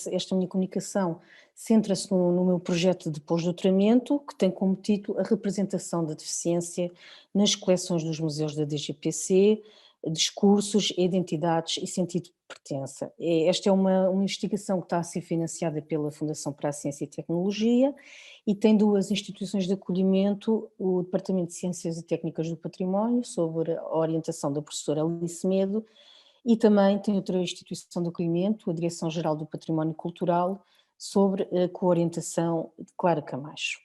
esta minha comunicação centra-se no meu projeto de pós-doutoramento, que tem como título a representação da deficiência nas coleções dos museus da DGPC, discursos, identidades e sentido de pertença. Esta é uma investigação que está a ser financiada pela Fundação para a Ciência e Tecnologia e tem duas instituições de acolhimento, o Departamento de Ciências e Técnicas do Património, sobre a orientação da professora Alice Medo, e também tem outra instituição de acolhimento, a Direção-Geral do Património Cultural, sobre a coorientação de Clara Camacho.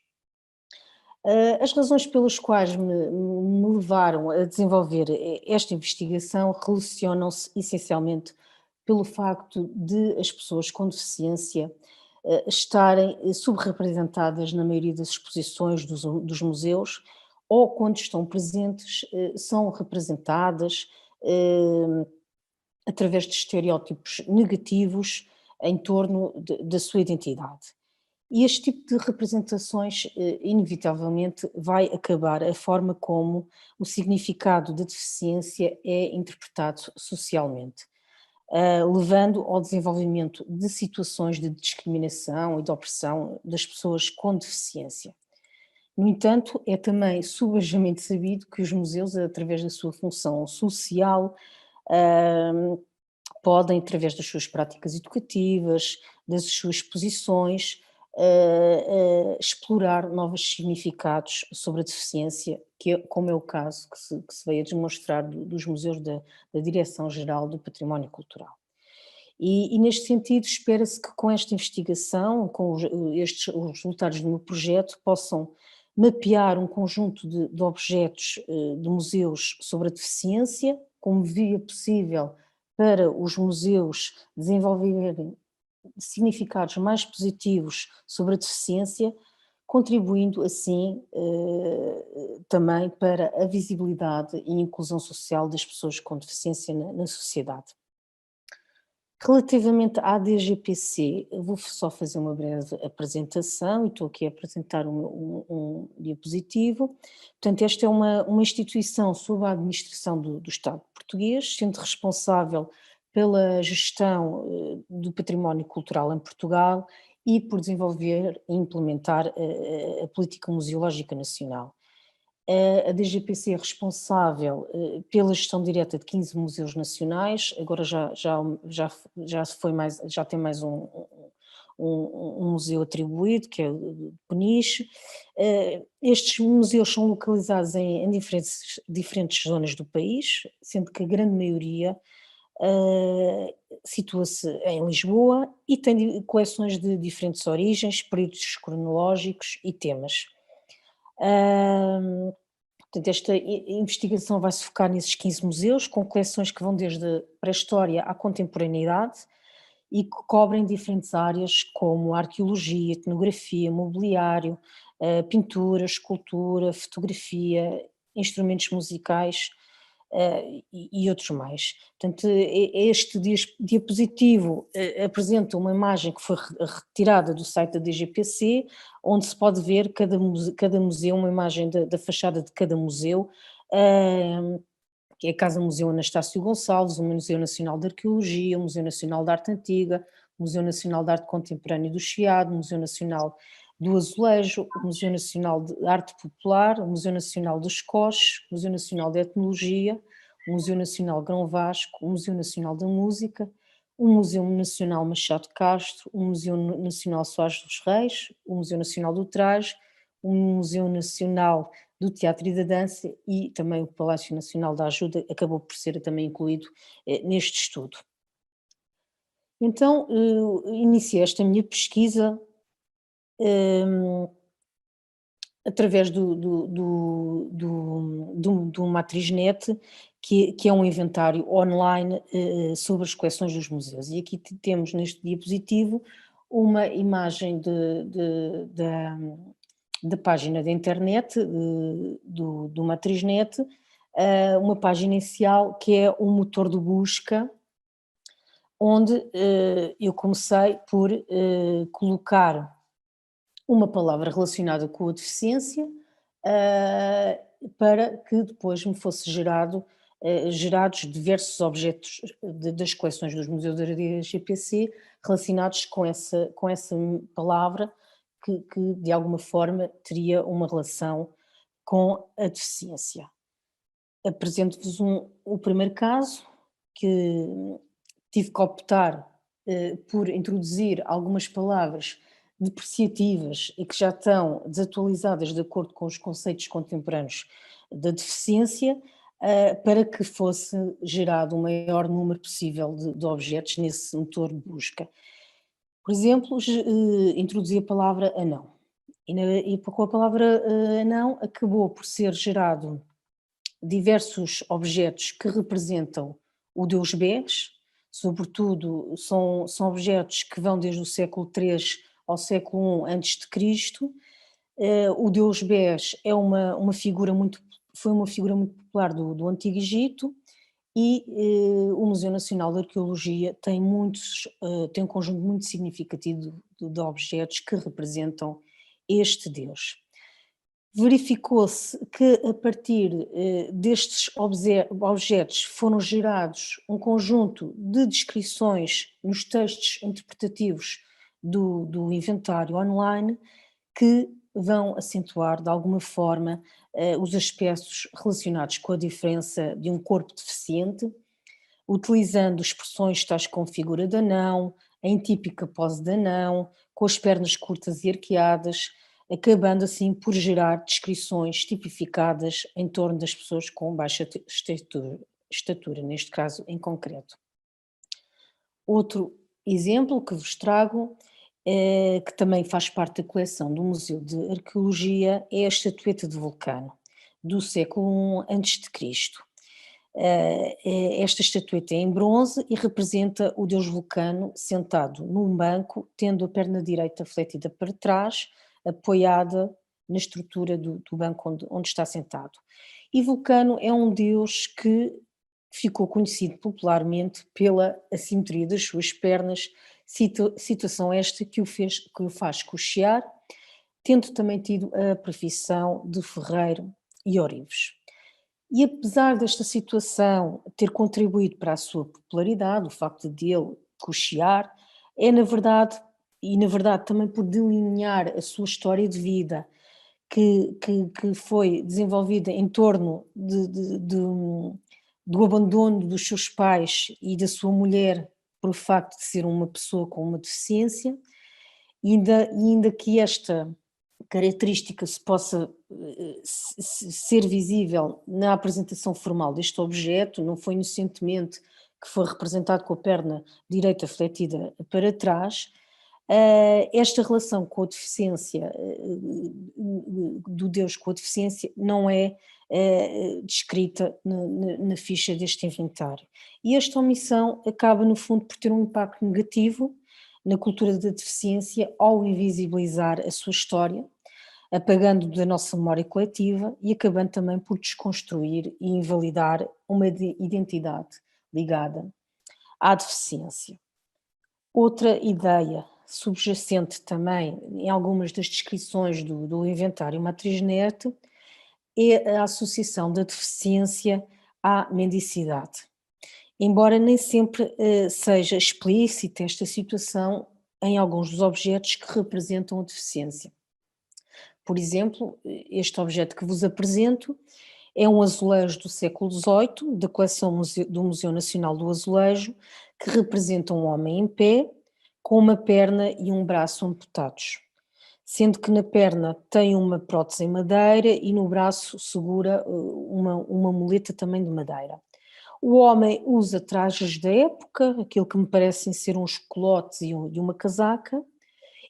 As razões pelas quais me levaram a desenvolver esta investigação relacionam-se essencialmente pelo facto de as pessoas com deficiência estarem subrepresentadas na maioria das exposições dos museus, ou quando estão presentes são representadas através de estereótipos negativos em torno da sua identidade. E este tipo de representações, inevitavelmente, vai acabar a forma como o significado da deficiência é interpretado socialmente, levando ao desenvolvimento de situações de discriminação e de opressão das pessoas com deficiência. No entanto, é também subejamente sabido que os museus, através da sua função social, podem, através das suas práticas educativas, das suas exposições, explorar novos significados sobre a deficiência, como é o caso que se veio a demonstrar dos museus da Direção-Geral do Património Cultural. E neste sentido, espera-se que com esta investigação, com os resultados do meu projeto, possam mapear um conjunto de objetos de museus sobre a deficiência, como via possível para os museus desenvolverem significados mais positivos sobre a deficiência, contribuindo assim também para a visibilidade e inclusão social das pessoas com deficiência na sociedade. Relativamente à DGPC, eu vou só fazer uma breve apresentação e estou aqui a apresentar um diapositivo. Portanto, esta é uma instituição sob a administração do Estado português, sendo responsável pela gestão do património cultural em Portugal e por desenvolver e implementar a política museológica nacional. A DGPC é responsável pela gestão direta de 15 museus nacionais, agora já tem mais um museu atribuído, que é o de Peniche. Estes museus são localizados em diferentes zonas do país, sendo que a grande maioria situa-se em Lisboa e tem coleções de diferentes origens, períodos cronológicos e temas. Portanto, esta investigação vai se focar nesses 15 museus, com coleções que vão desde a pré-história à contemporaneidade e que cobrem diferentes áreas como arqueologia, etnografia, mobiliário, pintura, escultura, fotografia, instrumentos musicais e outros mais. Portanto, este diapositivo apresenta uma imagem que foi retirada do site da DGPC, onde se pode ver cada museu, uma imagem da fachada de cada museu, que é a Casa Museu Anastácio Gonçalves, o Museu Nacional de Arqueologia, o Museu Nacional de Arte Antiga, o Museu Nacional de Arte Contemporânea do Chiado, o Museu Nacional do Azulejo, o Museu Nacional de Arte Popular, o Museu Nacional dos Coches, o Museu Nacional de Etnologia, o Museu Nacional Grão Vasco, o Museu Nacional da Música, o Museu Nacional Machado de Castro, o Museu Nacional Soares dos Reis, o Museu Nacional do Traje, o Museu Nacional do Teatro e da Dança e também o Palácio Nacional da Ajuda acabou por ser também incluído neste estudo. Então, iniciei esta minha pesquisa através do Matriznet, que é um inventário online sobre as coleções dos museus. E aqui temos neste diapositivo uma imagem da página da internet do Matriznet, uma página inicial que é o motor de busca, onde eu comecei por colocar uma palavra relacionada com a deficiência, para que depois me fosse gerado gerados diversos objetos das coleções dos museus da RDGPC relacionados com essa palavra que de alguma forma teria uma relação com a deficiência. Apresento-vos o primeiro caso, que tive que optar por introduzir algumas palavras depreciativas e que já estão desatualizadas de acordo com os conceitos contemporâneos da deficiência, para que fosse gerado o maior número possível de objetos nesse motor de busca. Por exemplo, introduzi a palavra anão. E com a palavra anão acabou por ser gerado diversos objetos que representam o deus Bes, sobretudo são objetos que vão desde o século III ao século I a.C. O deus Bes é uma figura foi uma figura muito popular do Antigo Egito e o Museu Nacional de Arqueologia tem tem um conjunto muito significativo de objetos que representam este deus. Verificou-se que a partir destes objetos foram gerados um conjunto de descrições nos textos interpretativos do inventário online que vão acentuar de alguma forma os aspectos relacionados com a diferença de um corpo deficiente, utilizando expressões tais como figura de anão, em típica pose de anão, com as pernas curtas e arqueadas, acabando assim por gerar descrições tipificadas em torno das pessoas com baixa estatura, neste caso em concreto. Outro exemplo que vos trago, que também faz parte da coleção do Museu de Arqueologia, é a estatueta de Vulcano, do século I a.C. Esta estatueta é em bronze e representa o deus Vulcano sentado num banco, tendo a perna direita fletida para trás, apoiada na estrutura do banco onde está sentado. E Vulcano é um deus que ficou conhecido popularmente pela assimetria das suas pernas, situação esta que o faz coxear, tendo também tido a profissão de ferreiro e ourives. E apesar desta situação ter contribuído para a sua popularidade, o facto de ele coxear, na verdade também por delinear a sua história de vida, que foi desenvolvida em torno do abandono dos seus pais e da sua mulher por facto de ser uma pessoa com uma deficiência, e ainda que esta característica se possa ser visível na apresentação formal deste objeto, não foi inocentemente que foi representado com a perna direita fletida para trás, esta relação com a deficiência, do Deus com a deficiência, não é descrita na ficha deste inventário. E esta omissão acaba, no fundo, por ter um impacto negativo na cultura da deficiência ao invisibilizar a sua história, apagando da nossa memória coletiva e acabando também por desconstruir e invalidar uma identidade ligada à deficiência. Outra ideia subjacente também em algumas das descrições do inventário Matriznet é a associação da deficiência à mendicidade. Embora nem sempre seja explícita esta situação em alguns dos objetos que representam a deficiência. Por exemplo, este objeto que vos apresento é um azulejo do século XVIII, da coleção do Museu Nacional do Azulejo, que representa um homem em pé, com uma perna e um braço amputados, sendo que na perna tem uma prótese em madeira e no braço segura uma muleta também de madeira. O homem usa trajes da época, aquilo que me parecem ser uns colotes e uma casaca,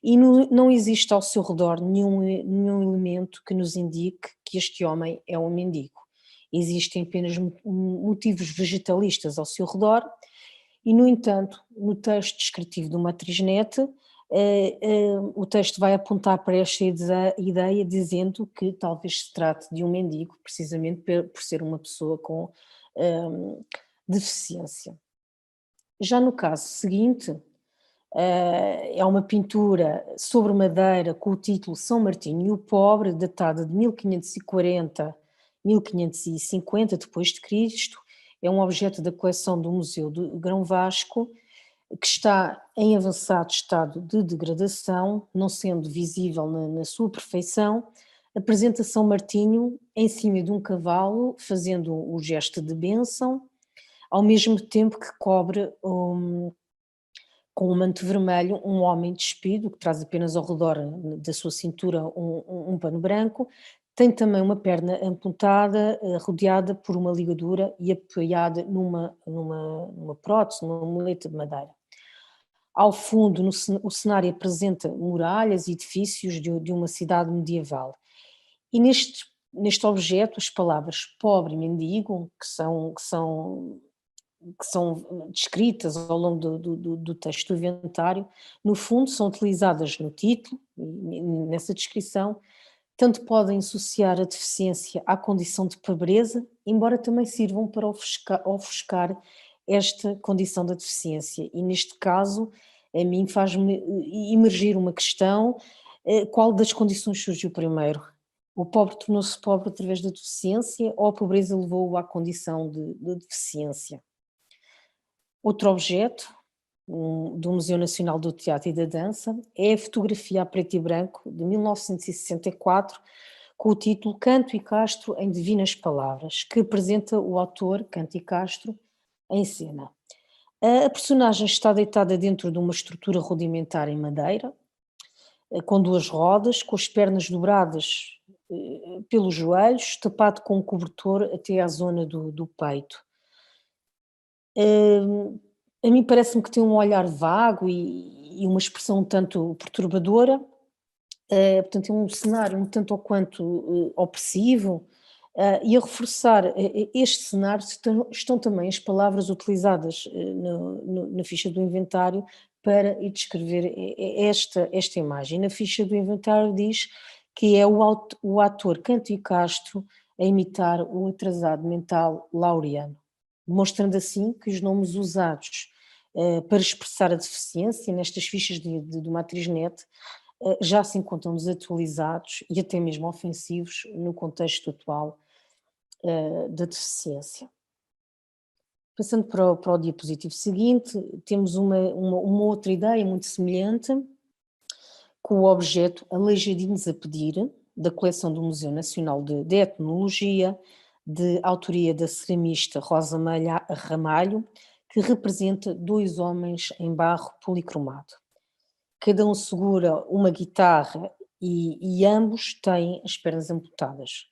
e não existe ao seu redor nenhum elemento que nos indique que este homem é um mendigo. Existem apenas motivos vegetalistas ao seu redor e, no entanto, no texto descritivo do Matriznet, o texto vai apontar para esta ideia dizendo que talvez se trate de um mendigo, precisamente por ser uma pessoa com deficiência. Já no caso seguinte, é uma pintura sobre madeira com o título São Martinho e o Pobre, datada de 1540-1550 depois de Cristo, é um objeto da coleção do Museu de Grão Vasco, que está em avançado estado de degradação, não sendo visível na sua perfeição. Apresenta São Martinho em cima de um cavalo, fazendo o gesto de bênção, ao mesmo tempo que cobre com um manto vermelho um homem despido, que traz apenas ao redor da sua cintura um pano branco. Tem também uma perna amputada, rodeada por uma ligadura e apoiada numa prótese, numa muleta de madeira. Ao fundo, o cenário apresenta muralhas e edifícios de uma cidade medieval. E neste objeto, as palavras pobre e mendigo, que são descritas ao longo do texto do inventário, no fundo são utilizadas no título, nessa descrição, tanto podem associar a deficiência à condição de pobreza, embora também sirvam para ofuscar esta condição da deficiência. E neste caso, a mim faz-me emergir uma questão: qual das condições surgiu primeiro? O pobre tornou-se pobre através da deficiência ou a pobreza levou-o à condição de deficiência? Outro objeto do Museu Nacional do Teatro e da Dança é a fotografia a preto e branco de 1964, com o título Canto e Castro em Divinas Palavras, que apresenta o autor, Canto e Castro, em cena. A personagem está deitada dentro de uma estrutura rudimentar em madeira, com duas rodas, com as pernas dobradas pelos joelhos, tapado com um cobertor até à zona do peito. A mim parece-me que tem um olhar vago e uma expressão um tanto perturbadora, portanto é um cenário um tanto ou quanto opressivo, e a reforçar este cenário estão também as palavras utilizadas na ficha do inventário para descrever esta imagem. Na ficha do inventário diz que é o ator Canto e Castro a imitar o atrasado mental Laureano, demonstrando assim que os nomes usados para expressar a deficiência nestas fichas de uma atriz net já se encontram desatualizados e até mesmo ofensivos no contexto atual da deficiência. Passando para o diapositivo seguinte, temos uma outra ideia muito semelhante, com o objeto Aleijadinhos a Pedir, da coleção do Museu Nacional de Etnologia, de autoria da ceramista Rosa Ramalho, que representa dois homens em barro policromado. Cada um segura uma guitarra e ambos têm as pernas amputadas.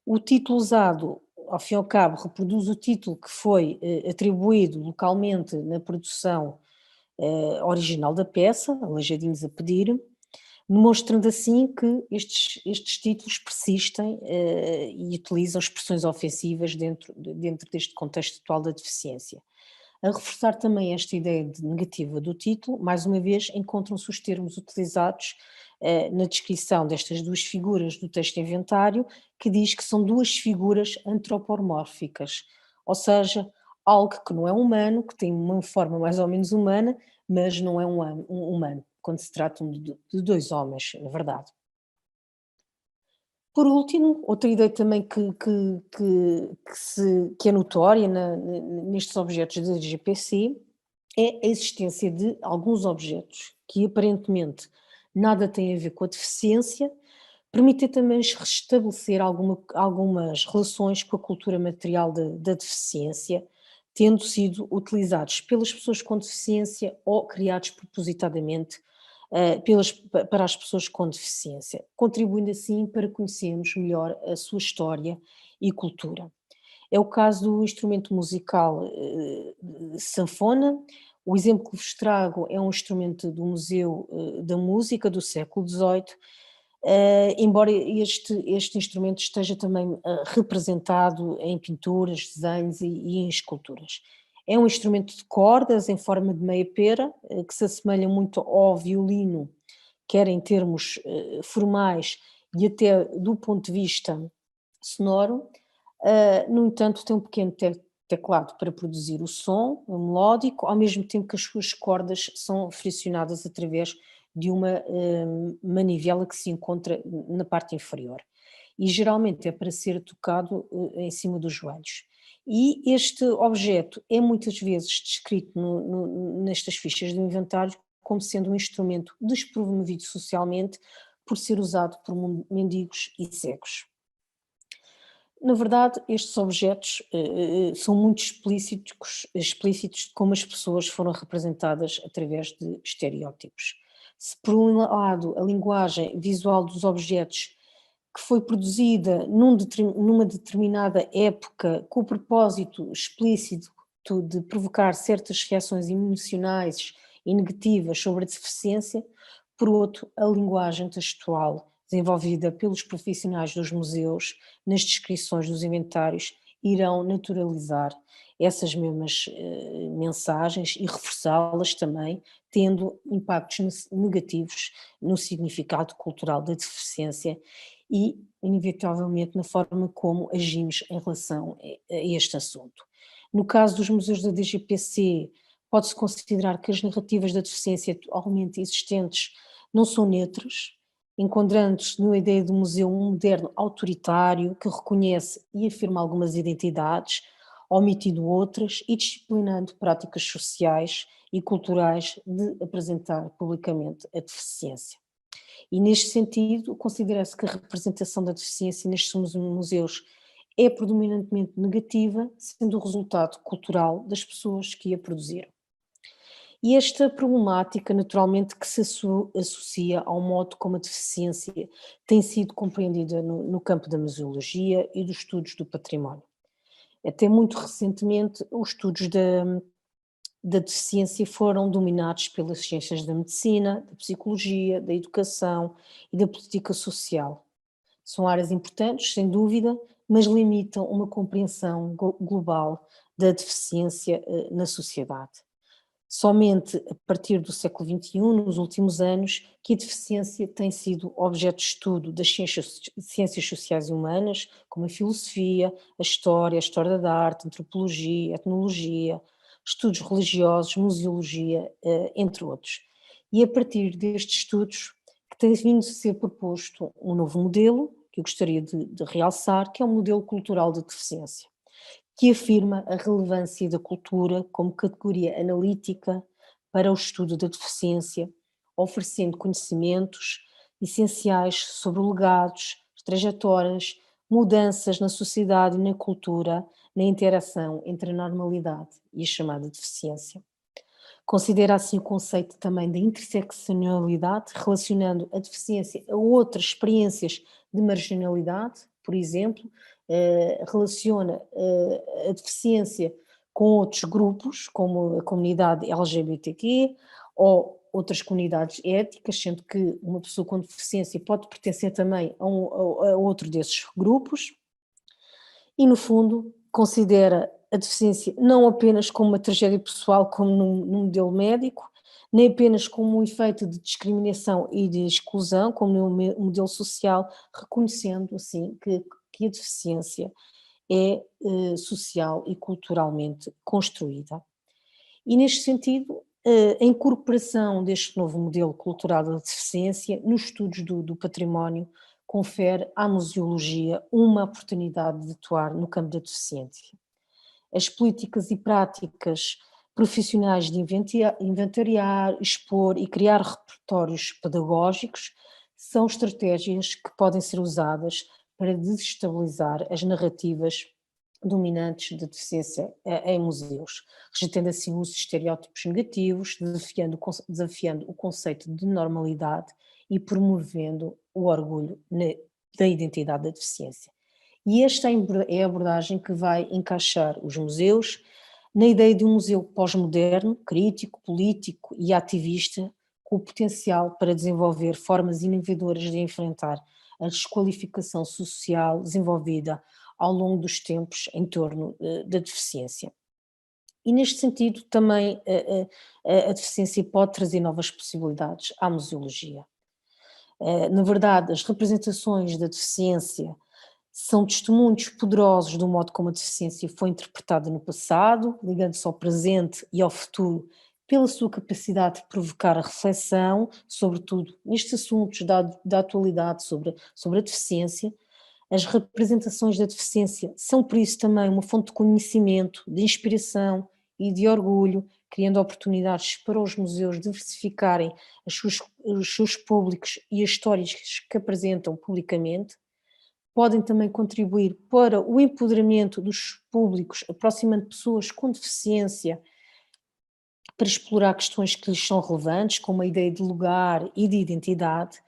O título usado, ao fim e ao cabo, reproduz o título que foi atribuído localmente na produção original da peça, Aleijadinhos a Pedir, demonstrando assim que estes títulos persistem e utilizam expressões ofensivas dentro deste contexto atual da deficiência. A reforçar também esta ideia negativa do título, mais uma vez encontram-se os termos utilizados na descrição destas duas figuras do texto inventário, que diz que são duas figuras antropomórficas, ou seja, algo que não é humano, que tem uma forma mais ou menos humana, mas não é um humano, quando se tratam de dois homens, na verdade. Por último, outra ideia também que é notória nestes objetos da GPC é a existência de alguns objetos que aparentemente nada têm a ver com a deficiência, permitem também restabelecer algumas relações com a cultura material da deficiência, tendo sido utilizados pelas pessoas com deficiência ou criados propositadamente para as pessoas com deficiência, contribuindo assim para conhecermos melhor a sua história e cultura. É o caso do instrumento musical sanfona. O exemplo que vos trago é um instrumento do Museu da Música do século XVIII, embora este instrumento esteja também representado em pinturas, desenhos e em esculturas. É um instrumento de cordas em forma de meia pera, que se assemelha muito ao violino, quer em termos formais e até do ponto de vista sonoro. No entanto, tem um pequeno teclado para produzir o som melódico, ao mesmo tempo que as suas cordas são friccionadas através de uma manivela que se encontra na parte inferior. E geralmente é para ser tocado em cima dos joelhos. E este objeto é muitas vezes descrito nestas fichas do inventário como sendo um instrumento despromovido socialmente por ser usado por mendigos e cegos. Na verdade, estes objetos são muito explícitos de como as pessoas foram representadas através de estereótipos. Se por um lado a linguagem visual dos objetos que foi produzida numa determinada época com o propósito explícito de provocar certas reações emocionais e negativas sobre a deficiência, por outro, a linguagem textual desenvolvida pelos profissionais dos museus nas descrições dos inventários irão naturalizar essas mesmas mensagens e reforçá-las também, tendo impactos negativos no significado cultural da deficiência e, inevitavelmente, na forma como agimos em relação a este assunto. No caso dos museus da DGPC, pode-se considerar que as narrativas da deficiência atualmente existentes não são neutras, encontrando-se na ideia do museu um moderno autoritário que reconhece e afirma algumas identidades, omitindo outras e disciplinando práticas sociais e culturais de apresentar publicamente a deficiência. E neste sentido, considera-se que a representação da deficiência nestes museus é predominantemente negativa, sendo o resultado cultural das pessoas que a produziram. E esta problemática, naturalmente, que se associa ao modo como a deficiência tem sido compreendida no campo da museologia e dos estudos do património. Até muito recentemente, os estudos da deficiência foram dominados pelas ciências da medicina, da psicologia, da educação e da política social. São áreas importantes, sem dúvida, mas limitam uma compreensão global da deficiência na sociedade. Somente a partir do século XXI, nos últimos anos, que a deficiência tem sido objeto de estudo das ciências sociais e humanas, como a filosofia, a história da arte, a antropologia, a etnologia, estudos religiosos, museologia, entre outros. E a partir destes estudos que tem vindo a ser proposto um novo modelo, que eu gostaria de realçar, que é o modelo cultural da deficiência, que afirma a relevância da cultura como categoria analítica para o estudo da deficiência, oferecendo conhecimentos essenciais sobre legados, trajetórias, mudanças na sociedade e na cultura, na interação entre a normalidade e a chamada deficiência. Considera assim o conceito também da interseccionalidade, relacionando a deficiência a outras experiências de marginalidade, por exemplo, relaciona a deficiência com outros grupos, como a comunidade LGBTQ ou outras comunidades étnicas, sendo que uma pessoa com deficiência pode pertencer também a outro desses grupos, e no fundo considera a deficiência não apenas como uma tragédia pessoal, como num modelo médico, nem apenas como um efeito de discriminação e de exclusão, como no modelo social, reconhecendo assim que a deficiência é social e culturalmente construída. E neste sentido, a incorporação deste novo modelo cultural da deficiência nos estudos do património confere à museologia uma oportunidade de atuar no campo da deficiência. As políticas e práticas profissionais de inventariar, expor e criar repertórios pedagógicos são estratégias que podem ser usadas para desestabilizar as narrativas dominantes de deficiência em museus, rejeitando assim o uso de estereótipos negativos, desafiando o conceito de normalidade e promovendo o orgulho da identidade da deficiência. E esta é a abordagem que vai encaixar os museus na ideia de um museu pós-moderno, crítico, político e ativista, com o potencial para desenvolver formas inovadoras de enfrentar a desqualificação social desenvolvida ao longo dos tempos em torno da deficiência. E neste sentido também a deficiência pode trazer novas possibilidades à museologia. Na verdade, as representações da deficiência são testemunhos poderosos do modo como a deficiência foi interpretada no passado, ligando-se ao presente e ao futuro pela sua capacidade de provocar a reflexão, sobretudo nestes assuntos da atualidade sobre a deficiência, As representações da deficiência são, por isso, também uma fonte de conhecimento, de inspiração e de orgulho, criando oportunidades para os museus diversificarem os seus públicos e as histórias que apresentam publicamente. Podem também contribuir para o empoderamento dos públicos, aproximando pessoas com deficiência para explorar questões que lhes são relevantes, como a ideia de lugar e de identidade,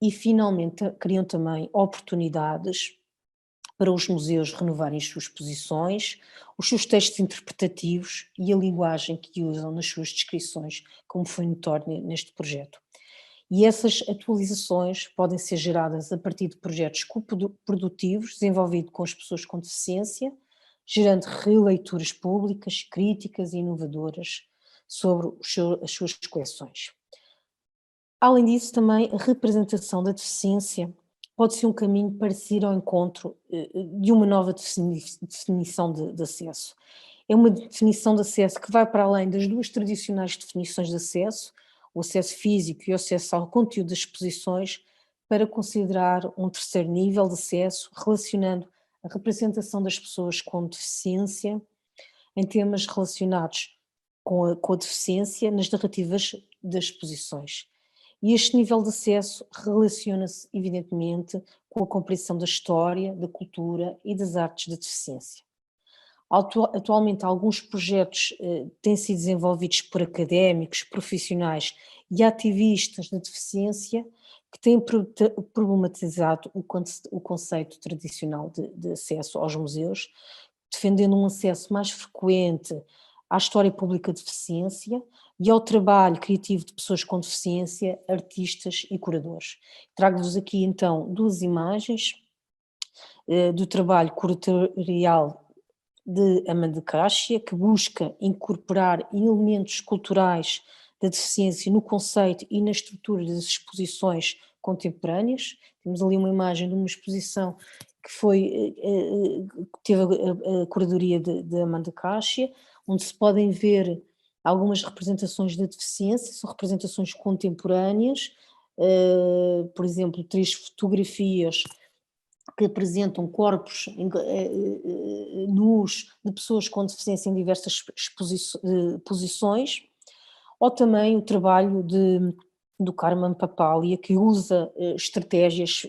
e finalmente criam também oportunidades para os museus renovarem as suas posições, os seus textos interpretativos e a linguagem que usam nas suas descrições, como foi notório neste projeto. E essas atualizações podem ser geradas a partir de projetos coprodutivos desenvolvidos com as pessoas com deficiência, gerando releituras públicas, críticas e inovadoras sobre as suas coleções. Além disso, também a representação da deficiência pode ser um caminho para se ir ao encontro de uma nova definição de acesso. É uma definição de acesso que vai para além das duas tradicionais definições de acesso, o acesso físico e o acesso ao conteúdo das exposições, para considerar um terceiro nível de acesso, relacionando a representação das pessoas com deficiência em temas relacionados com a deficiência nas narrativas das exposições. E este nível de acesso relaciona-se, evidentemente, com a compreensão da história, da cultura e das artes da deficiência. Atualmente, alguns projetos têm sido desenvolvidos por académicos, profissionais e ativistas da deficiência que têm problematizado o conceito tradicional de acesso aos museus, defendendo um acesso mais frequente à história pública de deficiência e ao trabalho criativo de pessoas com deficiência, artistas e curadores. Trago-vos aqui então duas imagens do trabalho curatorial de Amanda Cássia, que busca incorporar elementos culturais da deficiência no conceito e na estrutura das exposições contemporâneas. Temos ali uma imagem de uma exposição que que teve a curadoria de Amanda Cássia, onde se podem ver algumas representações da deficiência, são representações contemporâneas, por exemplo, 3 fotografias que apresentam corpos nus de pessoas com deficiência em diversas posições, ou também o trabalho do Carmen Papalia, que usa estratégias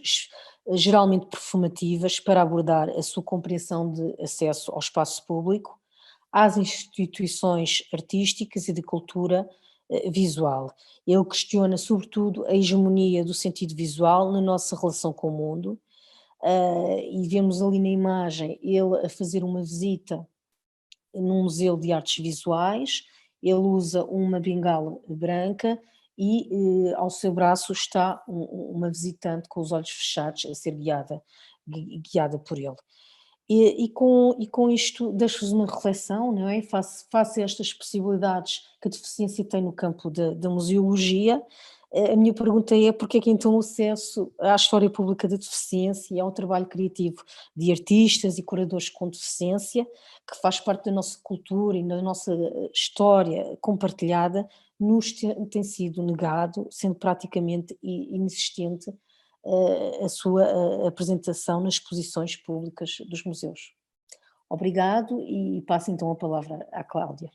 geralmente performativas para abordar a sua compreensão de acesso ao espaço público, às instituições artísticas e de cultura visual. Ele questiona, sobretudo, a hegemonia do sentido visual na nossa relação com o mundo, e vemos ali na imagem ele a fazer uma visita num museu de artes visuais, ele usa uma bengala branca e ao seu braço está uma visitante com os olhos fechados a ser guiada por ele. E com isto deixo-vos uma reflexão, não é? Face a estas possibilidades que a deficiência tem no campo da museologia, a minha pergunta é porque é que então o acesso à história pública da deficiência e ao trabalho criativo de artistas e curadores com deficiência, que faz parte da nossa cultura e da nossa história compartilhada, nos tem sido negado, sendo praticamente inexistente a sua apresentação nas exposições públicas dos museus. Obrigado e passo então a palavra à Cláudia.